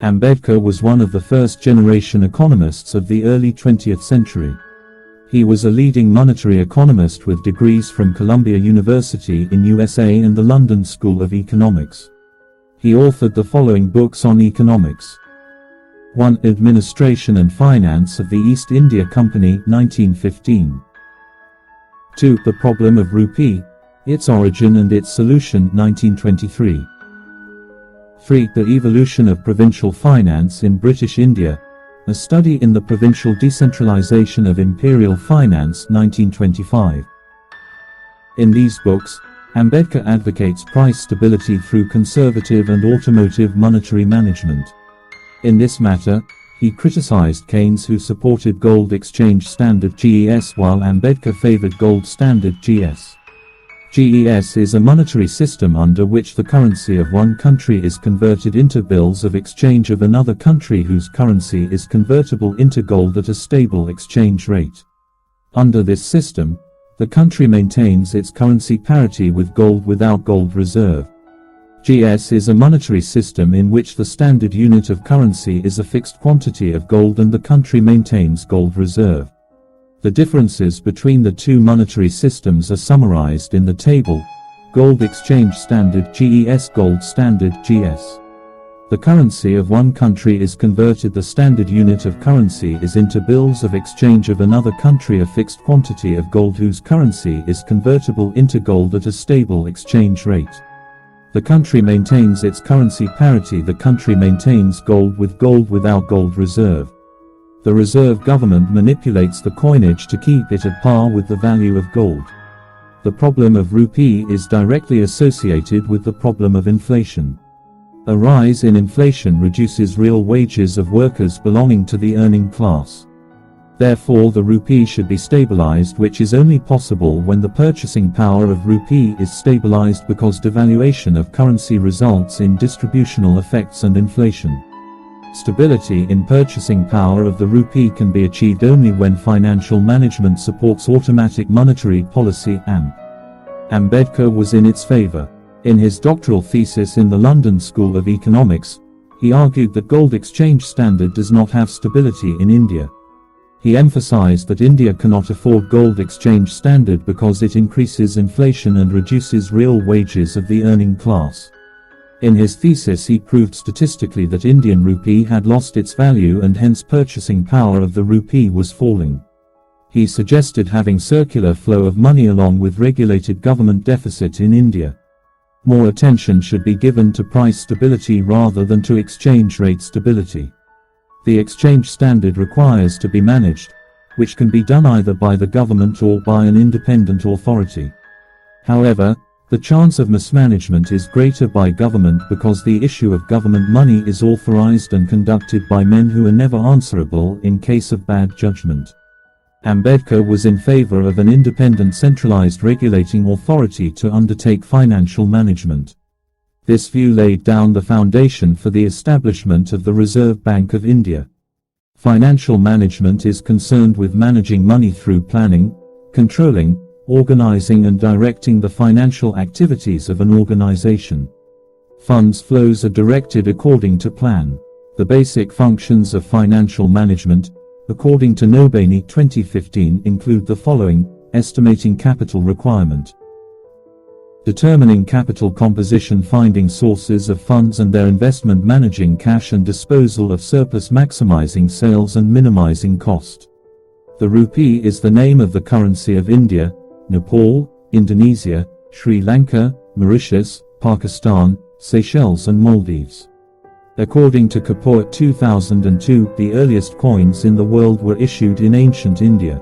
Ambedkar was one of the first-generation economists of the early 20th century. He was a leading monetary economist with degrees from Columbia University in USA and the London School of Economics. He authored the following books on economics. 1. Administration and Finance of the East India Company, 1915. 2. The Problem of Rupee, Its Origin and Its Solution, 1923. 3. The Evolution of Provincial Finance in British India, a Study in the Provincial Decentralization of Imperial Finance, 1925. In these books, Ambedkar advocates price stability through conservative and automotive monetary management. In this matter, he criticized Keynes, who supported gold exchange standard GES while Ambedkar favored gold standard GS. GES is a monetary system under which the currency of one country is converted into bills of exchange of another country whose currency is convertible into gold at a stable exchange rate. Under this system, the country maintains its currency parity with gold without gold reserve. GS is a monetary system in which the standard unit of currency is a fixed quantity of gold and the country maintains gold reserve. The differences between the two monetary systems are summarized in the table: Gold Exchange Standard GES, Gold Standard GS. The currency of one country is converted, the standard unit of currency is into bills of exchange of another country, a fixed quantity of gold whose currency is convertible into gold at a stable exchange rate. The country maintains its currency parity, the country maintains gold without gold reserve. The reserve government manipulates the coinage to keep it at par with the value of gold. The problem of rupee is directly associated with the problem of inflation. A rise in inflation reduces real wages of workers belonging to the earning class. Therefore, the rupee should be stabilized, which is only possible when the purchasing power of rupee is stabilized, because devaluation of currency results in distributional effects and inflation. Stability in purchasing power of the rupee can be achieved only when financial management supports automatic monetary policy. Ambedkar was in its favor. In his doctoral thesis in the London School of Economics, he argued that gold exchange standard does not have stability in India. He emphasized that India cannot afford gold exchange standard because it increases inflation and reduces real wages of the earning class. In his thesis, he proved statistically that Indian rupee had lost its value and hence purchasing power of the rupee was falling. He suggested having circular flow of money along with regulated government deficit in India. More attention should be given to price stability rather than to exchange rate stability. The exchange standard requires to be managed, which can be done either by the government or by an independent authority. However, the chance of mismanagement is greater by government because the issue of government money is authorized and conducted by men who are never answerable in case of bad judgment. Ambedkar was in favor of an independent centralized regulating authority to undertake financial management. This view laid down the foundation for the establishment of the Reserve Bank of India. Financial management is concerned with managing money through planning, controlling, organizing and directing the financial activities of an organization. Funds flows are directed according to plan. The basic functions of financial management, according to Nobany 2015, include the following: estimating capital requirement, determining capital composition, finding sources of funds and their investment, managing cash and disposal of surplus, maximizing sales and minimizing cost. The rupee is the name of the currency of India, Nepal, Indonesia, Sri Lanka, Mauritius, Pakistan, Seychelles and Maldives. According to Kapoor 2002, the earliest coins in the world were issued in ancient India.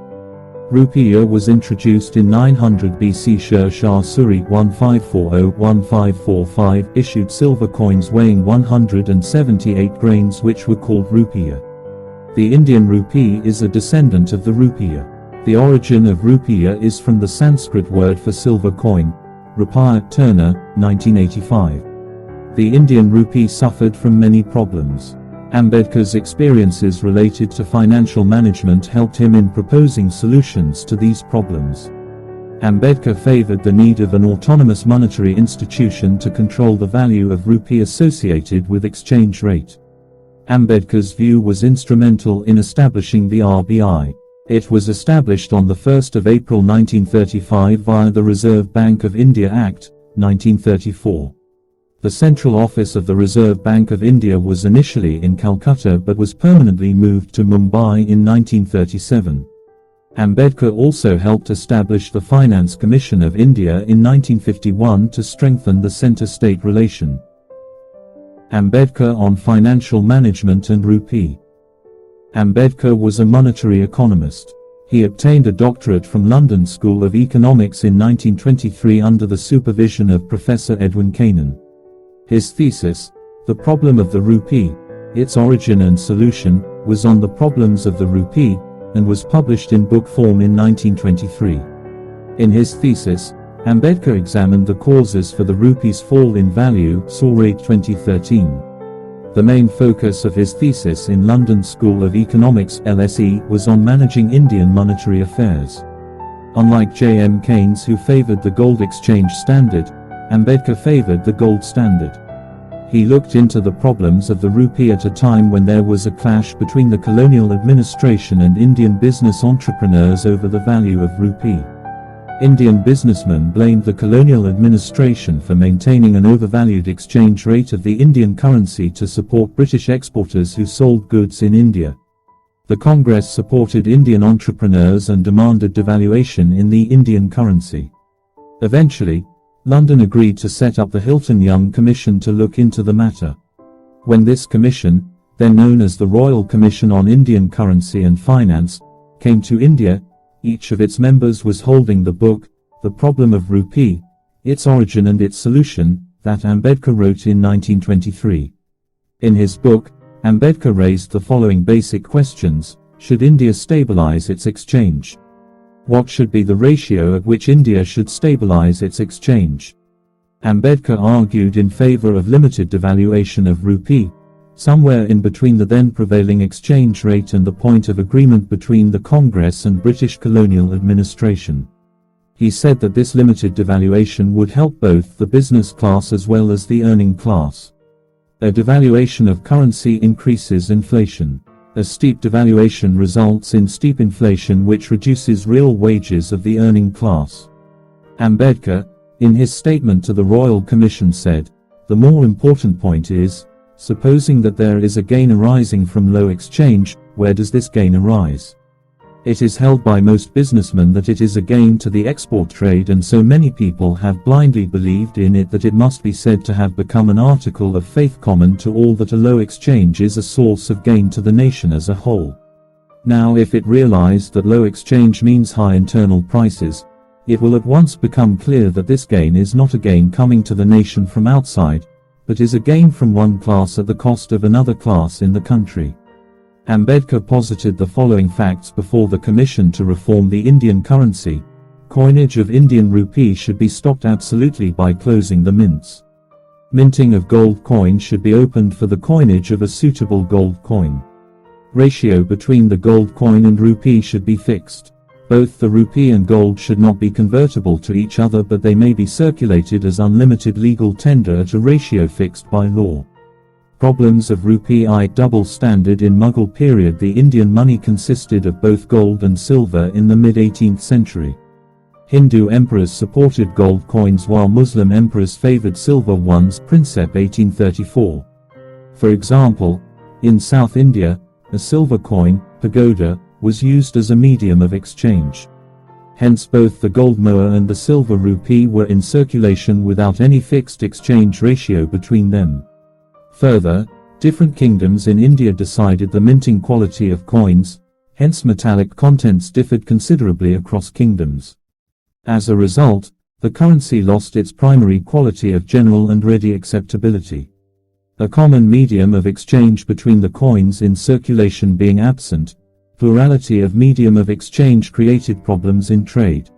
Rupiah was introduced in 900 BC. Sher Shah Suri 1540-1545 issued silver coins weighing 178 grains which were called rupiah. The Indian rupee is a descendant of the rupiah. The origin of rupiah is from the Sanskrit word for silver coin, Rupee. Turner, 1985. The Indian rupee suffered from many problems. Ambedkar's experiences related to financial management helped him in proposing solutions to these problems. Ambedkar favored the need of an autonomous monetary institution to control the value of rupee associated with exchange rate. Ambedkar's view was instrumental in establishing the RBI. It was established on the 1st of April 1935 via the Reserve Bank of India Act, 1934. The central office of the Reserve Bank of India was initially in Calcutta but was permanently moved to Mumbai in 1937. Ambedkar also helped establish the Finance Commission of India in 1951 to strengthen the centre-state relation. Ambedkar on financial management and Rupee. Ambedkar was a monetary economist. He obtained a doctorate from London School of Economics in 1923 under the supervision of Professor Edwin Kennan. His thesis, The Problem of the Rupee, Its Origin and Solution, was on the problems of the rupee, and was published in book form in 1923. In his thesis, Ambedkar examined the causes for the rupee's fall in value, saw rate 2013. The main focus of his thesis in London School of Economics (LSE) was on managing Indian monetary affairs. Unlike J.M. Keynes, who favored the gold exchange standard, Ambedkar favored the gold standard. He looked into the problems of the rupee at a time when there was a clash between the colonial administration and Indian business entrepreneurs over the value of rupee. Indian businessmen blamed the colonial administration for maintaining an overvalued exchange rate of the Indian currency to support British exporters who sold goods in India. The Congress supported Indian entrepreneurs and demanded devaluation in the Indian currency. Eventually, London agreed to set up the Hilton-Young Commission to look into the matter. When this commission, then known as the Royal Commission on Indian Currency and Finance, came to India, each of its members was holding the book, The Problem of Rupee, Its Origin and Its Solution, that Ambedkar wrote in 1923. In his book, Ambedkar raised the following basic questions: should India stabilize its exchange? What should be the ratio at which India should stabilize its exchange? Ambedkar argued in favor of limited devaluation of rupee, somewhere in between the then prevailing exchange rate and the point of agreement between the Congress and British colonial administration. He said that this limited devaluation would help both the business class as well as the earning class. A devaluation of currency increases inflation. A steep devaluation results in steep inflation, which reduces real wages of the earning class. Ambedkar, in his statement to the Royal Commission, said, "The more important point is, supposing that there is a gain arising from low exchange, where does this gain arise? It is held by most businessmen that it is a gain to the export trade, and so many people have blindly believed in it that it must be said to have become an article of faith common to all that a low exchange is a source of gain to the nation as a whole. Now if it realized that low exchange means high internal prices, it will at once become clear that this gain is not a gain coming to the nation from outside, but is a gain from one class at the cost of another class in the country." Ambedkar posited the following facts before the Commission to reform the Indian currency. Coinage of Indian rupee should be stopped absolutely by closing the mints. Minting of gold coin should be opened for the coinage of a suitable gold coin. Ratio between the gold coin and rupee should be fixed. Both the rupee and gold should not be convertible to each other, but they may be circulated as unlimited legal tender at a ratio fixed by law. Problems of rupee I double standard. In Mughal period, the Indian money consisted of both gold and silver. In the mid-18th century, Hindu emperors supported gold coins while Muslim emperors favored silver ones. Princeps 1834. For example, in South India, a silver coin, pagoda, was used as a medium of exchange. Hence both the gold moa and the silver rupee were in circulation without any fixed exchange ratio between them. Further, different kingdoms in India decided the minting quality of coins, hence metallic contents differed considerably across kingdoms. As a result, the currency lost its primary quality of general and ready acceptability. A common medium of exchange between the coins in circulation being absent, plurality of medium of exchange created problems in trade.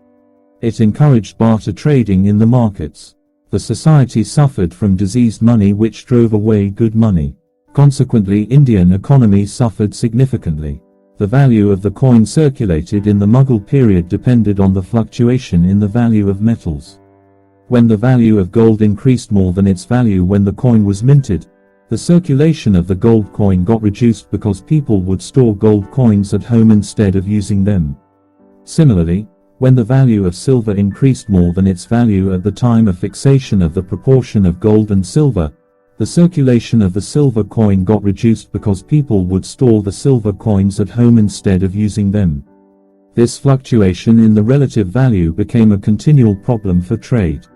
It encouraged barter trading in the markets. The society suffered from diseased money, which drove away good money. Consequently, Indian economy suffered significantly. The value of the coin circulated in the Mughal period depended on the fluctuation in the value of metals. When the value of gold increased more than its value when the coin was minted, The circulation of the gold coin got reduced because people would store gold coins at home instead of using them. Similarly, when the value of silver increased more than its value at the time of fixation of the proportion of gold and silver, the circulation of the silver coin got reduced because people would store the silver coins at home instead of using them. This fluctuation in the relative value became a continual problem for trade.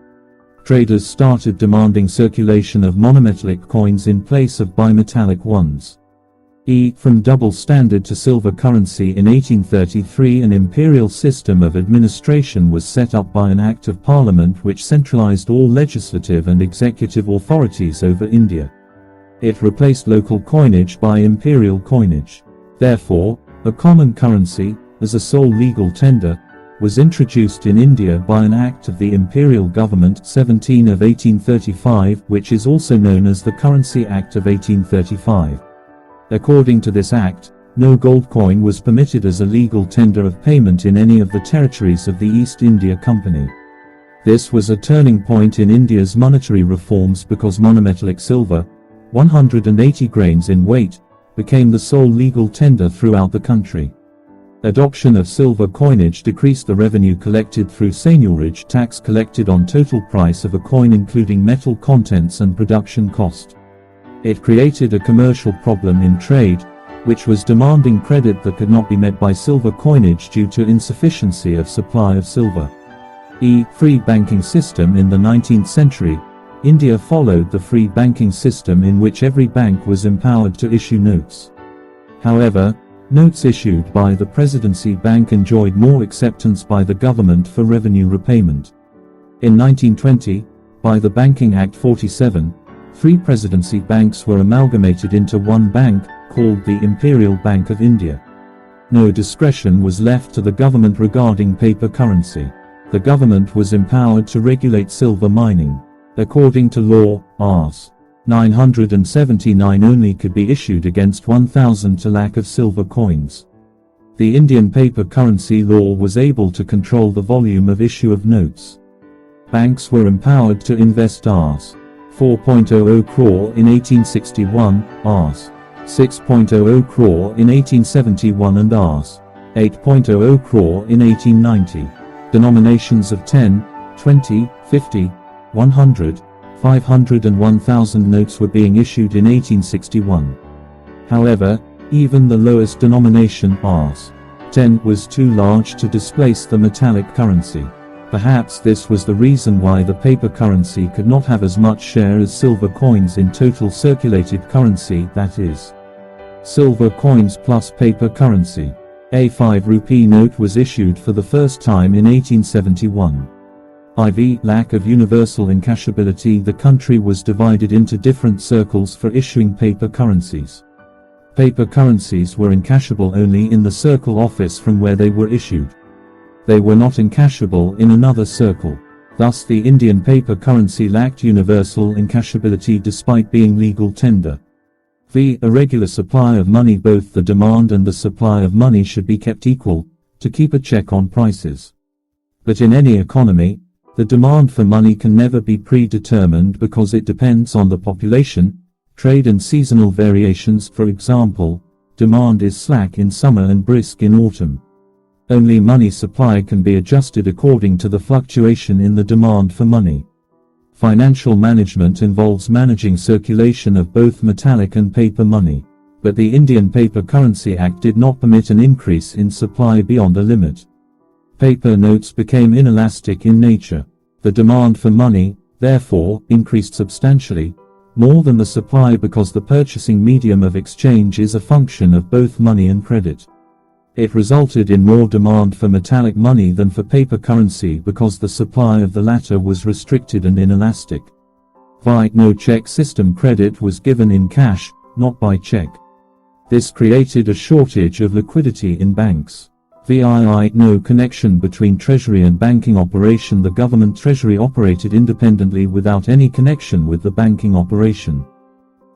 Traders started demanding circulation of monometallic coins in place of bimetallic ones. From double standard to silver currency in 1833, an imperial system of administration was set up by an Act of Parliament which centralized all legislative and executive authorities over India. It replaced local coinage by imperial coinage. Therefore, a common currency, as a sole legal tender, was introduced in India by an act of the imperial government 17 of 1835, which is also known as the Currency Act of 1835. According to this act, no gold coin was permitted as a legal tender of payment in any of the territories of the East India Company. This was a turning point in India's monetary reforms because monometallic silver, 180 grains in weight, became the sole legal tender throughout the country. Adoption of silver coinage decreased the revenue collected through seigniorage tax collected on total price of a coin including metal contents and production cost. It created a commercial problem in trade, which was demanding credit that could not be met by silver coinage due to insufficiency of supply of silver. Free banking system. In the 19th century, India followed the free banking system in which every bank was empowered to issue notes. However, notes issued by the Presidency Bank enjoyed more acceptance by the government for revenue repayment. In 1920, by the Banking Act 47, 3 Presidency banks were amalgamated into one bank, called the Imperial Bank of India. No discretion was left to the government regarding paper currency. The government was empowered to regulate silver mining. According to law, Rs. 979 only could be issued against 1,000 to lakh of silver coins. The Indian paper currency law was able to control the volume of issue of notes. Banks were empowered to invest Rs. 4.00 crore in 1861, Rs. 6.00 crore in 1871 and Rs. 8.00 crore in 1890. Denominations of 10, 20, 50, 100, 500 and 1,000 notes were being issued in 1861. However, even the lowest denomination, Rs. 10, was too large to displace the metallic currency. Perhaps this was the reason why the paper currency could not have as much share as silver coins in total circulated currency, that is, silver coins plus paper currency. A 5 rupee note was issued for the first time in 1871. Lack of universal incashability. The country was divided into different circles for issuing paper currencies. Paper currencies were encashable only in the circle office from where they were issued. They were not encashable in another circle. Thus the Indian paper currency lacked universal encashability despite being legal tender. A regular supply of money. Both the demand and the supply of money should be kept equal, to keep a check on prices. But in any economy, the demand for money can never be predetermined because it depends on the population, trade and seasonal variations. For example, demand is slack in summer and brisk in autumn. Only money supply can be adjusted according to the fluctuation in the demand for money. Financial management involves managing circulation of both metallic and paper money. But the Indian Paper Currency Act did not permit an increase in supply beyond a limit. Paper notes became inelastic in nature. The demand for money, therefore, increased substantially, more than the supply because the purchasing medium of exchange is a function of both money and credit. It resulted in more demand for metallic money than for paper currency because the supply of the latter was restricted and inelastic. No check system. Credit was given in cash, not by check. This created a shortage of liquidity in banks. No connection between treasury and banking operation. The government treasury operated independently without any connection with the banking operation.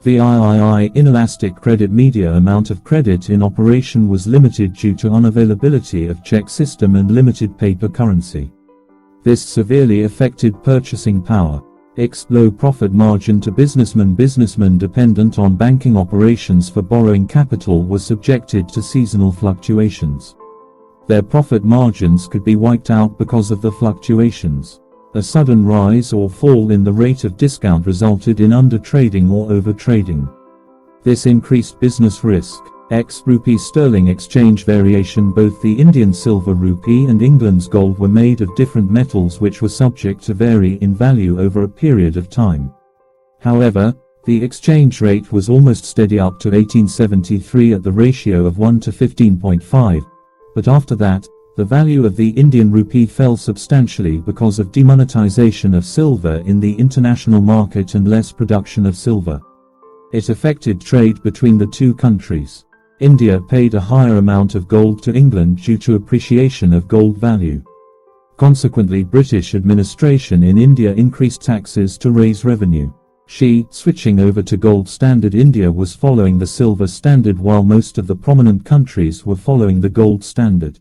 Inelastic credit. Media amount of credit in operation was limited due to unavailability of check system and limited paper currency. This severely affected purchasing power. Low profit margin to businessmen. Businessmen dependent on banking operations for borrowing capital were subjected to seasonal fluctuations. Their profit margins could be wiped out because of the fluctuations. A sudden rise or fall in the rate of discount resulted in undertrading or overtrading. This increased business risk. Rupee sterling exchange variation. Both the Indian silver rupee and England's gold were made of different metals which were subject to vary in value over a period of time. However, the exchange rate was almost steady up to 1873 at the ratio of 1 to 15.5, but after that, the value of the Indian rupee fell substantially because of demonetization of silver in the international market and less production of silver. It affected trade between the two countries. India paid a higher amount of gold to England due to appreciation of gold value. Consequently, British administration in India increased taxes to raise revenue. Switching over to gold standard. India was following the silver standard while most of the prominent countries were following the gold standard.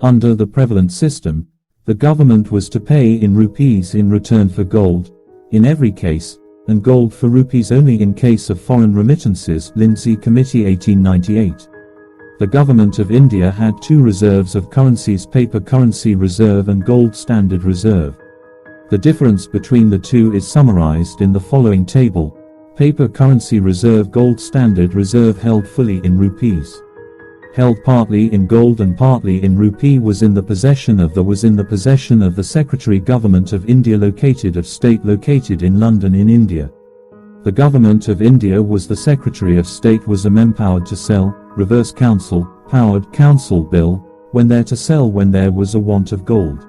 Under the prevalent system, the government was to pay in rupees in return for gold, in every case, and gold for rupees only in case of foreign remittances. Lindsay Committee 1898. The government of India had two reserves of currencies: paper currency reserve and gold standard reserve. The difference between the two is summarized in the following table. Paper currency reserve. Gold standard reserve held fully in rupees. Held partly in gold and partly in rupee. Was in the possession of the Secretary Government of India located in London in India. The Government of India was the Secretary of State was empowered to sell, reverse counsel, powered counsel bill, when there to sell when there was a want of gold.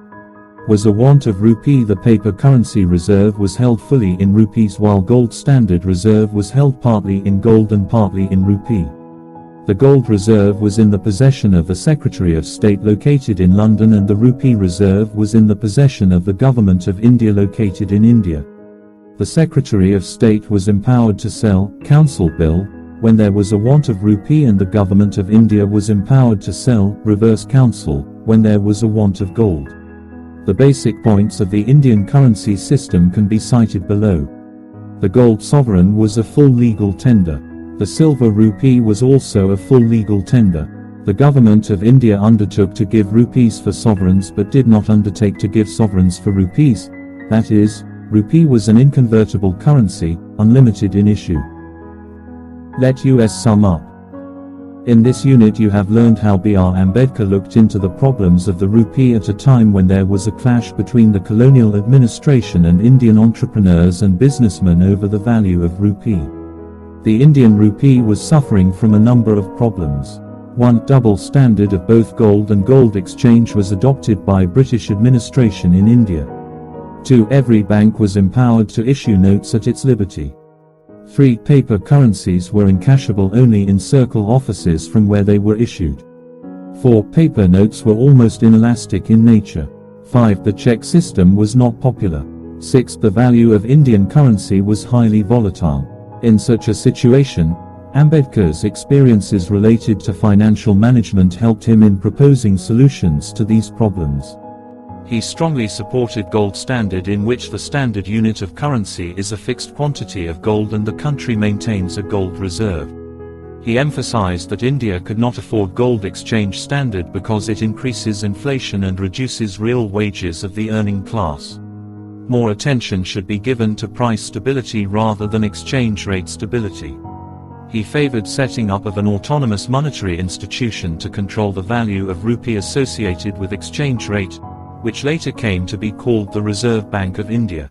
Was a want of rupee. The paper currency reserve was held fully in rupees while gold standard reserve was held partly in gold and partly in rupee. The gold reserve was in the possession of the Secretary of State located in London and the rupee reserve was in the possession of the Government of India located in India. The Secretary of State was empowered to sell, counsel bill, when there was a want of rupee, and the Government of India was empowered to sell, reverse counsel, when there was a want of gold. The basic points of the Indian currency system can be cited below. The gold sovereign was a full legal tender. The silver rupee was also a full legal tender. The Government of India undertook to give rupees for sovereigns but did not undertake to give sovereigns for rupees. That is, rupee was an inconvertible currency, unlimited in issue. Let us sum up. In this unit you have learned how Br. Ambedkar looked into the problems of the rupee at a time when there was a clash between the colonial administration and Indian entrepreneurs and businessmen over the value of rupee. The Indian rupee was suffering from a number of problems. 1. Double standard of both gold and gold exchange was adopted by British administration in India. 2. Every bank was empowered to issue notes at its liberty. 3. Paper currencies were encashable only in circle offices from where they were issued. 4. Paper notes were almost inelastic in nature. 5. The check system was not popular. 6. The value of Indian currency was highly volatile. In such a situation, Ambedkar's experiences related to financial management helped him in proposing solutions to these problems. He strongly supported gold standard, in which the standard unit of currency is a fixed quantity of gold and the country maintains a gold reserve. He emphasized that India could not afford gold exchange standard because it increases inflation and reduces real wages of the earning class. More attention should be given to price stability rather than exchange rate stability. He favored setting up of an autonomous monetary institution to control the value of rupee associated with exchange rate, which later came to be called the Reserve Bank of India.